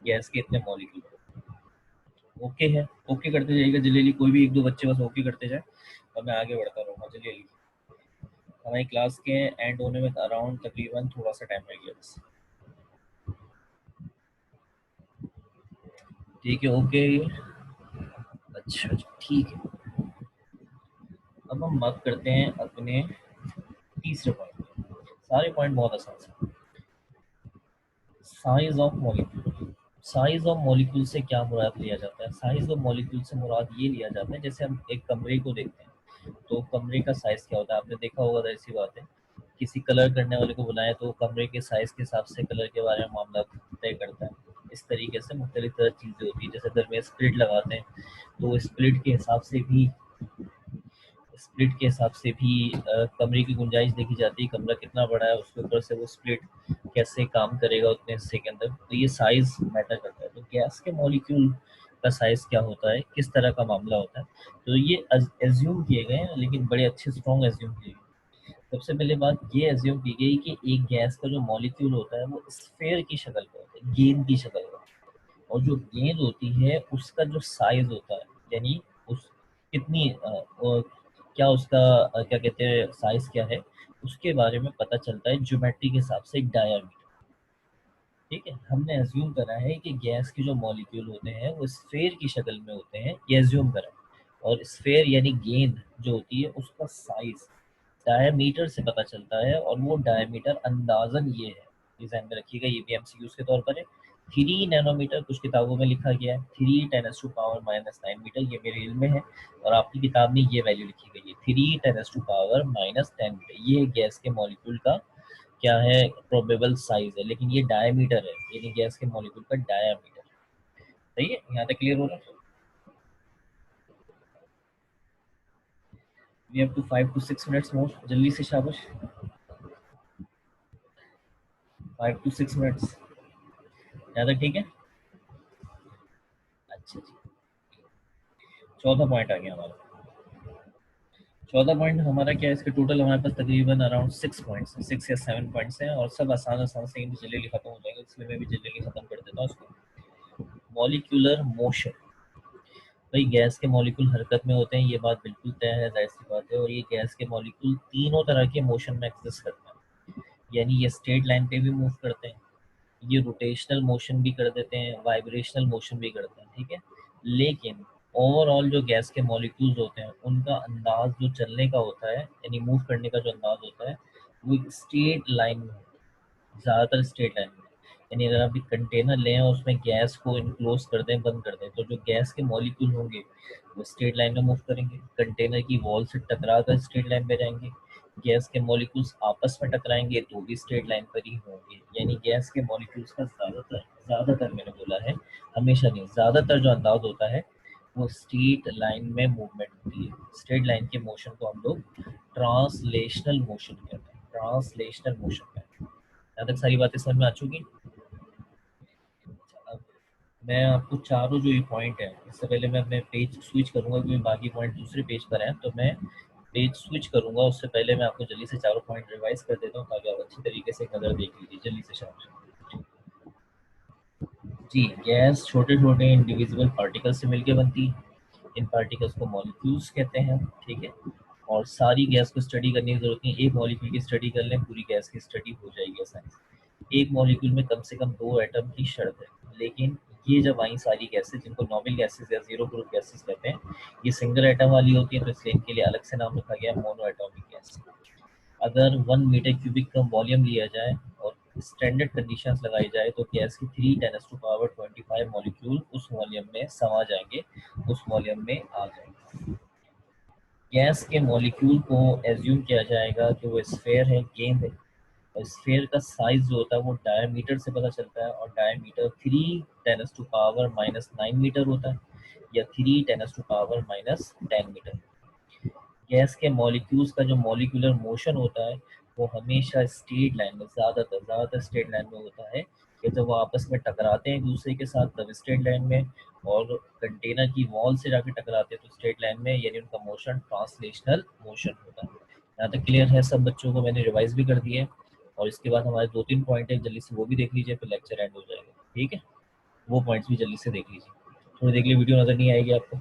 गैस के इतने मॉलिक्यूल। ओके है, ओके करते जाइएगा जल्दी जल्दी, कोई भी एक दो बच्चे बस ओके करते जाए और मैं आगे बढ़ता रहूँगा जल्दी जल्दी। हमारी क्लास के एंड होने में अराउंड तकरीबन थोड़ा सा टाइम रह गया बस। ठीक है, ओके। अच्छा अच्छा, ठीक है। अब हम बात करते हैं अपने तीसरे पॉइंट पे। सारे पॉइंट बहुत आसान से। Size of molecule. Size of molecule से क्या मुराद लिया जाता है, साइज ऑफ मॉलिक्यूल से मुराद ये लिया जाता है, जैसे हम एक कमरे को देखते हैं तो कमरे का साइज क्या होता है, आपने देखा होगा, ऐसी बात है। किसी कलर करने वाले को बुलाएं तो कमरे के साइज के हिसाब से कलर के बारे में मामला तय करता है। इस तरीके से मुख्तलिफ तरह चीज़ें होती है। जैसे अगर मैं स्प्लिट लगाते हैं तो स्प्लिट के हिसाब से भी, कमरे की गुंजाइश देखी जाती है, कमरा कितना बड़ा है उसके ऊपर से वो स्प्लिट कैसे काम करेगा उतने हिस्से के अंदर। तो ये साइज मैटर करता है। तो गैस के मॉलिक्यूल का साइज़ क्या होता है, किस तरह का मामला होता है। तो ये एज़्यूम किए गए हैं, लेकिन बड़े अच्छे स्ट्रॉन्ग एज़्यूम किए गए। सबसे पहले बात ये एज़्यूम की गई कि एक गैस का जो मॉलिक्यूल होता है वो स्फीयर की शक्ल का होता है, गेंद की शक्ल का। और जो गेंद होती है उसका जो साइज़ होता है, यानी उस कितनी क्या उसका क्या कहते हैं साइज़ क्या है, उसके बारे में पता चलता है ज्योमेट्री के हिसाब से डायमीटर। ठीक है, हमने एज्यूम करा है कि गैस के जो मॉलिक्यूल होते हैं वो स्फेयर की शक्ल में होते हैं, ये एज्यूम करा है। और स्फेयर यानी गेंद जो होती है उसका साइज डायमीटर से पता चलता है, और वो डायमीटर अंदाजन ये है, ये ध्यान में रखिएगा, ये भी एमसीक्यूज के तौर पर है। 3 नैनोमीटर कुछ किताबों में लिखा गया है, 3 × 10⁻⁻⁹ ये मेरे इल्म में है। और आपकी किताब में ये वैल्यू लिखी गई है 3 × 10⁻⁻10 ये गैस के मॉलिक्यूल का क्या है, प्रोबेबल साइज है। लेकिन ये डायमीटर है, यानी गैस के मॉलिक्यूल का डायमीटर। सही है, यहाँ तक क्लियर हो रहा है? We have to 5 to 6 minutes more, जल्दी से शाबाश। 5 to 6 मिनट्स, यहाँ तक ठीक है। अच्छा जी, चौथा पॉइंट आ गया हमारा। चौथा पॉइंट हमारा क्या है, इसके टोटल हमारे पास तकरीबन अराउंड 6 पॉइंट्स, 6 या 7 पॉइंट्स हैं, और सब आसान आसान से जल्दी खत्म हो जाएंगे, इसलिए मैं भी जल्दी खत्म कर देता हूँ उसको। मॉलिक्यूलर मोशन, भाई गैस के मॉलिक्यूल हरकत में होते हैं, ये बात बिल्कुल तय है, जाहिर सी बात है। और ये गैस के मॉलिक्यूल तीनों तरह के मोशन में एग्जिस्ट करते हैं, यानी ये स्ट्रेट लाइन पे भी मूव करते हैं, ये रोटेशनल मोशन भी कर देते हैं, वाइब्रेशनल मोशन भी करते हैं। ठीक है, लेकिन ओवरऑल जो गैस के मॉलिक्यूल्स होते हैं उनका अंदाज जो चलने का होता है, यानी मूव करने का जो अंदाज होता है, वो एक स्ट्रेट लाइन में होता है, ज़्यादातर स्ट्रेट लाइन में। यानी अगर आप एक कंटेनर लें और उसमें गैस को इनक्लोज कर दें, बंद कर दें, तो जो गैस के मॉलिक्यूल होंगे वो स्ट्रेट लाइन में मूव करेंगे, कंटेनर की वॉल से टकरा कर स्ट्रेट लाइन में जाएंगे। गैस के मॉलिक्यूल्स आपस में टकराएंगे तो भी स्ट्रेट लाइन पर ही होंगे। यानी गैस के मॉलिक्यूल्स का ज़्यादातर मैंने बोला है, हमेशा नहीं, ज़्यादातर जो अंदाज होता है वो स्ट्रेट लाइन में मूवमेंट होती है। स्ट्रेट लाइन के मोशन को हम लोग ट्रांसलेशनल मोशन कहते हैं, ट्रांसलेशनल मोशन कहते हैं। यहाँ तक सारी बातें समझ में आ चुकी। अब मैं आपको चारों जो ये पॉइंट है, इससे पहले मैं अपने पेज स्विच करूंगा क्योंकि बाकी पॉइंट दूसरे पेज पर हैं, तो मैं पेज स्विच करूंगा उससे पहले मैं आपको जल्दी से चारों पॉइंट रिवाइज कर देता हूँ, ताकि आप अच्छी तरीके से एक नज़र देख लीजिए जल्दी से शाम। जी, गैस छोटे छोटे इंडिविजुअल पार्टिकल से मिलकर बनती है, इन पार्टिकल्स को मॉलिक्यूल्स कहते हैं। ठीक है, और सारी गैस को स्टडी करने की जरूरत नहीं, एक मॉलिक्यूल की स्टडी कर लें पूरी गैस की स्टडी हो जाएगी आसानी से। एक मॉलिक्यूल में कम से कम 2 एटम की शर्त है, लेकिन ये जब आई सारी गैसेज, जिनको नोबल गैसेज या जीरो ग्रुप गैसेज कहते हैं, ये सिंगल एटम वाली होती है, तो इसलिए इनके लिए अलग से नाम रखा गया मोनो एटॉमिक गैस। अगर 1 मीटर क्यूबिक का वॉल्यूम लिया जाए और स्टैंडर्ड कंडीशंस लगाई जाए, तो गैस की 3 × 10⁻25 मॉलिक्यूल उस वॉल्यूम में समा जाएंगे, उस वॉल्यूम में आ जाएंगे। गैस के मॉलिक्यूल को एज्यूम किया जाएगा कि वो स्फेयर है, गेंद है। और स्फेयर का साइज जो होता है वो डायमीटर से पता चलता है, और डायमीटर 3 × 10⁻⁹ मीटर होता है, या 3 × 10⁻⁻10 मीटर। गैस के मॉलिक्यूल्स का जो मॉलिक्यूलर मोशन होता है वो हमेशा स्ट्रेट लाइन में, ज़्यादातर स्ट्रेट लाइन में होता है, कि जब वो आपस में टकराते हैं एक दूसरे के साथ तब स्ट्रेट लाइन में, और कंटेनर की वॉल से जाके टकराते हैं तो स्ट्रेट लाइन में, यानी उनका मोशन ट्रांसलेशनल मोशन होता है। यहाँ तक क्लियर है सब बच्चों को, मैंने रिवाइज भी कर दिया है। और इसके बाद हमारे 2-3 पॉइंट है, जल्दी से वो भी देख लीजिए, फिर लेक्चर एंड हो जाएगा। ठीक है, वो पॉइंट्स भी जल्दी से देख लीजिए, थोड़ी देख लीजिए, वीडियो नज़र नहीं आएगी आपको।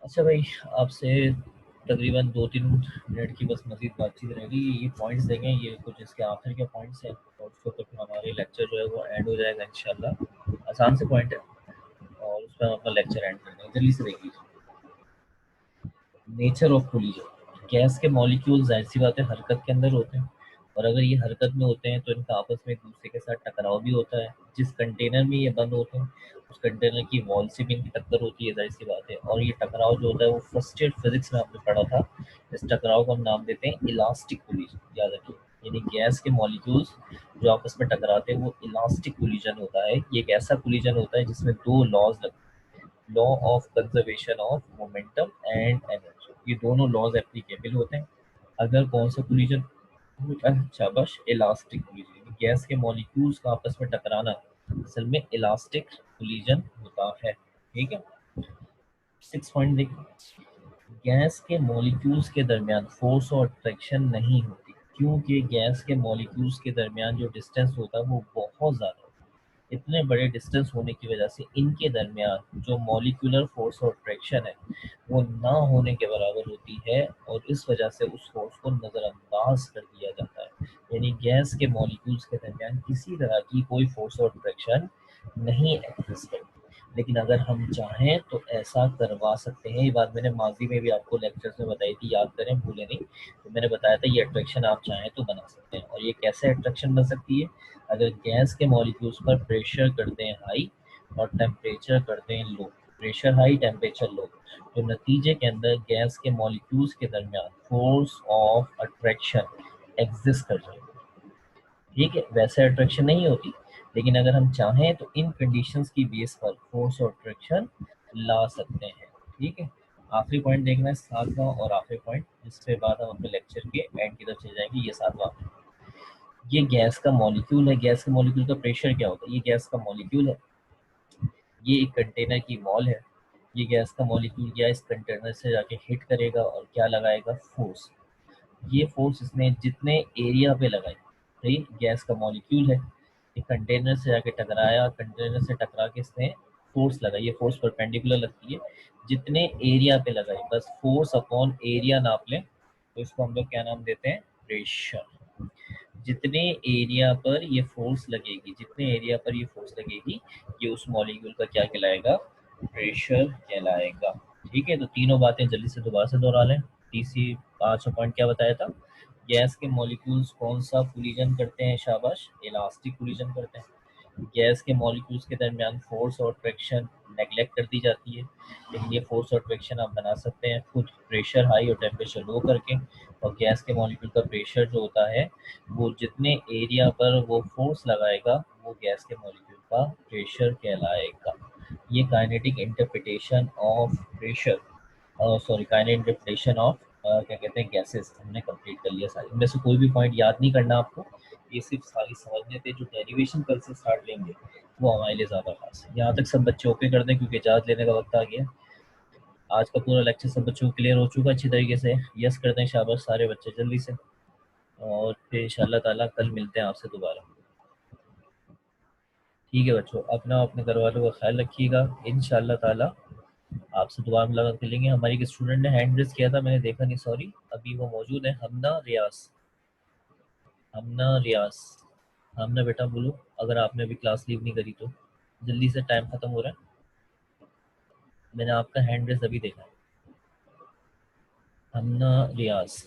अच्छा भाई, आपसे तकरीबन 2-3 मिनट की बस मज़ीद बातचीत रहेगी। ये पॉइंट्स देंगे, ये कुछ इसके आखिर के पॉइंट्स हैं, और उसके ऊपर फिर हमारे लेक्चर जो है वो एंड हो जाएगा इंशाल्लाह। आसान से पॉइंट है, और उस पर हम अपना लेक्चर एंड कर देंगे, जल्दी से देख लीजिए। नेचर ऑफ कोलिजन, गैस के मॉलिक्यूल जाहिर सी बात है हरकत के अंदर होते हैं, और अगर ये हरकत में होते हैं तो इनका आपस में एक दूसरे के साथ टकराव भी होता है। जिस कंटेनर में ये बंद होते हैं उस कंटेनर की वॉल से भी इनकी टक्कर होती है, जाहिर सी बात है। और ये टकराव जो होता है वो फर्स्ट ईयर फिजिक्स में आपने पढ़ा था, इस टकराव को हम नाम देते हैं इलास्टिक कोलिजन, याद रखिए। यानी गैस के मॉलिक्यूल्स जो आपस में टकराते हैं वो इलास्टिक कोलिजन होता है। ये एक ऐसा कोलिजन होता है जिसमें दो लॉज लगते हैं, law of conservation of momentum and energy, ये दोनों लॉज एप्लीकेबल होते हैं। अगर कौन सा कोलिजन होता है, शाबाश, इलास्टिक कोलिजन। गैस के मॉलिक्यूल्स का आपस में टकराना असल में इलास्टिक कोलिजन होता है। ठीक है, 6 पॉइंट देखिए। गैस के मॉलिक्यूल्स के दरमियान फोर्स और अट्रैक्शन नहीं होती, क्योंकि गैस के मॉलिक्यूल्स के दरमियान जो डिस्टेंस होता है वो बहुत ज़्यादा होता है। इतने बड़े डिस्टेंस होने की वजह से इनके दरमियान जो मॉलिक्यूलर फोर्स और अट्रैक्शन है वो ना होने के बराबर होती है, और इस वजह से उस फोर्स को नज़रअंदाज कर दिया जाता है। यानी गैस के मॉलिक्यूल्स के दरमियान किसी तरह की कोई फोर्स और अट्रैक्शन नहीं एग्जिस्ट करती। लेकिन अगर हम चाहें तो ऐसा करवा सकते हैं। ये बात मैंने माजी में भी आपको लेक्चर्स में बताई थी, याद करें, भूले नहीं। तो मैंने बताया था ये अट्रैक्शन आप चाहें तो बना सकते हैं। और ये कैसे अट्रैक्शन बन सकती है, अगर गैस के मॉलिक्यूल्स पर प्रेशर करते हैं हाई और टेम्परेचर करते हैं लो, प्रेशर हाई टेम्परेचर लो, तो नतीजे के अंदर गैस के मॉलिक्यूल्स के दरमियान फोर्स ऑफ अट्रैक्शन एग्जिस्ट कर जाएगी। ठीक है, वैसे अट्रैक्शन नहीं होती, लेकिन अगर हम चाहें तो इन कंडीशंस की बेस पर फोर्स और अट्रैक्शन ला सकते हैं। ठीक है, आखिरी पॉइंट देखना है, सातवां और आखिरी पॉइंट, जिसके बाद हम अपने लेक्चर के एंड की तरफ चले जाएंगे। ये सातवां, ये गैस का मॉलिक्यूल है। गैस के मॉलिक्यूल का प्रेशर क्या होता है, ये गैस का मॉलिक्यूल है, ये एक कंटेनर की वॉल है। ये गैस का मॉलिक्यूल क्या इस कंटेनर से जाके हिट करेगा और क्या लगाएगा, फोर्स। ये फोर्स इसने जितने एरिया पे लगाई, सही, गैस का मॉलिक्यूल है, एक कंटेनर से जाके टकराया, कंटेनर से टकरा के इसने फोर्स लगाई, ये फोर्स परपेंडिकुलर लगती है, जितने एरिया पे लगाई, बस फोर्स अपॉन एरिया नाप लें तो इसको हम लोग क्या नाम देते हैं, प्रेशर। जितने एरिया पर ये फोर्स लगेगी, जितने एरिया पर ये फोर्स लगेगी, ये उस मॉलिक्यूल का क्या कहलाएगा, प्रेशर कहलाएगा। ठीक है, तो तीनों बातें जल्दी से दोबारा से दोहरा लें। तीसरी, पांचवा पॉइंट क्या बताया था, गैस के मॉलिक्यूल्स कौन सा कोलिजन करते हैं, शाबाश, इलास्टिक कोलिजन करते हैं। गैस के मॉलिक्यूल्स के दरमियान फोर्स और ट्रैक्शन नेगलेक्ट कर दी जाती है, लेकिन ये फोर्स और ट्रैक्शन आप बना सकते हैं खुद प्रेशर हाई और टेम्परेचर लो करके। और गैस के मॉलिक्यूल का प्रेशर जो होता है वो जितने एरिया पर वो फोर्स लगाएगा वो गैस के मॉलिक्यूल का प्रेशर कहलाएगा। ये kinetic interpretation of pressure, sorry, kinetic interpretation of क्या कहते हैं, गैसेस, हमने कंप्लीट कर लिया सारी। इनमें से कोई भी पॉइंट याद नहीं करना आपको, ये सिर्फ सारी समझने थे। जो डेरिवेशन कल से स्टार्ट लेंगे वो हमारे लिए ज़्यादा खास है। यहाँ तक सब बच्चे ओके कर दें क्योंकि इजाज़त लेने का वक्त आ गया। आज का पूरा लेक्चर सब बच्चों को क्लियर हो चुका अच्छी तरीके से, यस कर दें, शाबाश सारे बच्चे जल्दी से। और फिर इंशाल्लाह ताला कल मिलते हैं आपसे दोबारा। ठीक है बच्चों, अपना अपने घर वालों का ख्याल रखिएगा। इंशाल्लाह ताला आपसे दोबारा मुलाकात कर लेंगे। हमारी एक स्टूडेंट ने हैंड रेस किया था, मैंने देखा नहीं, सॉरी, अभी वो मौजूद है, हमना रियाज। हमना रियाज, हमना बेटा बोलो, अगर आपने अभी क्लास लीव नहीं करी तो, जल्दी से, टाइम खत्म हो रहा है। मैंने आपका हैंड रेस अभी देखा है। हमना रियाज,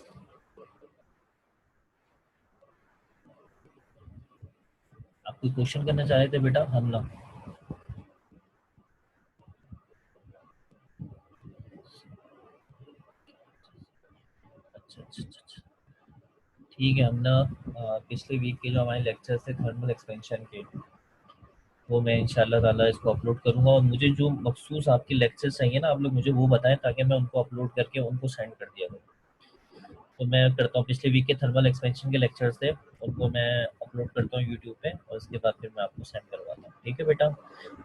आप कोई क्वेश्चन करना चाह रहे थे बेटा, हमना? अच्छा अच्छा अच्छा अच्छा। ठीक है, हमना पिछले वीक के जो हमारे लेक्चर थे थर्मल एक्सपेंशन के, वो मैं इंशाल्लाह ताला इसको अपलोड करूंगा। और मुझे जो मखसूस आपके लेक्चर्स चाहिए ना, आप लोग मुझे वो बताएं ताकि मैं उनको अपलोड करके उनको सेंड कर दिया करूँ। तो मैं करता हूँ, पिछले वीक के थर्मल एक्सपेंशन के लेक्चर्स थे, उनको मैं अपलोड करता हूँ यूट्यूब पे, और उसके बाद फिर मैं आपको सेंड करवाता हूँ। ठीक है बेटा,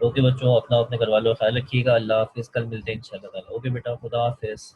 ओके बच्चों, अपना अपने घर वालों का ख्याल रखिएगा। अल्लाह हाफिज़, कल मिलते हैं इंशाल्लाह ताला। ओके बेटा, खुदा हाफिज़।